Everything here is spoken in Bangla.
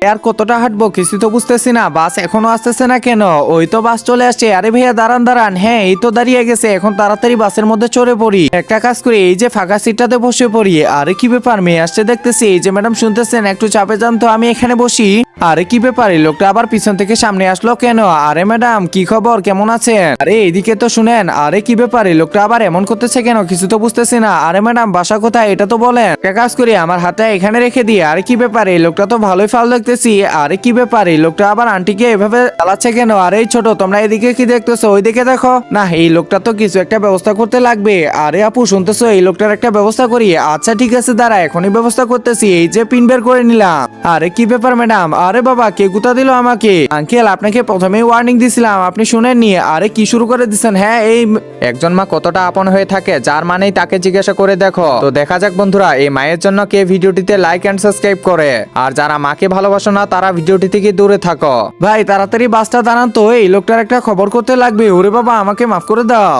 আর কতটা হাঁটবো কিছু তো বুঝতেছি না, বাস এখনো আসতেছে না কেন? ওই তো বাস চলে আসছে। আরে ভাইয়া দাঁড়ান দাঁড়ান, হ্যাঁ এই তো দাঁড়িয়ে গেছে, এখন তাড়াতাড়ি বাসের মধ্যে চড়ে পড়ি। একটা কাজ করি, এই যে ফাঁকা সিটটাতে বসে পড়ি। আরে কি ব্যাপার, মেয়ে আসছে দেখতেছি। এই যে ম্যাডাম শুনতেছেন, একটু চাপে যান তো, আমি এখানে বসি। আরে কি ব্যাপার, এই লোকটা আবার পিছন থেকে সামনে আসলো কেন? আরে ম্যাডাম কি খবর, কেমন আছেন? আরে এইদিকে তো শুনেন। আরে কি ব্যাপার, এই লোকটা আবার এমন করতেছে কেন, কিছু তো বুঝতেছি না। আরে ম্যাডাম বাসা কোথায় এটা তো বলেন। একটা কাজ করি, আমার হাতে এখানে রেখে দিই। আরে কি ব্যাপার, এই লোকটা তো ভালোই ফাল দেখতেছি। আরে কি ব্যাপার, এই লোকটা আবার আন্টিকে এভাবে চালাচ্ছে কেন? আরে এই ছোট, তোমরা এদিকে কি দেখতেছো, ওইদিকে দেখো না। এই লোকটা তো কিছু একটা ব্যবস্থা করতে লাগবে। আরে আপু শুনতেছো, এই লোকটার একটা ব্যবস্থা করি। আচ্ছা ঠিক আছে, দাঁড়া এখনই ব্যবস্থা করতেছি। এই যে পিন বের করে নিলাম। আরে কি ব্যাপার ম্যাডাম, আরে বাবা কে গুতা দিল আমাকে? আঙ্কেল আপনাকে প্রথমেই ওয়ার্নিং দিছিলাম, আপনি শুনেননি। আরে কি শুরু করে দিচ্ছেন? হ্যাঁ এই একজন মা কতটা আপন হয়ে থাকে, যার মানেই তাকে জিজ্ঞাসা করে দেখো। তো দেখা যাক বন্ধুরা, এই মায়ের জন্য কে ভিডিওটিতে লাইক এন্ড সাবস্ক্রাইব করে। আর যারা মাকে ভালোবাসো না তারা ভিডিওটি থেকে দূরে থাকো। ভাই তাড়াতাড়ি বাসটা দাঁড়ান তো, এই লোকটার একটা খবর করতে লাগবে। ওরে বাবা আমাকে মাফ করে দাও।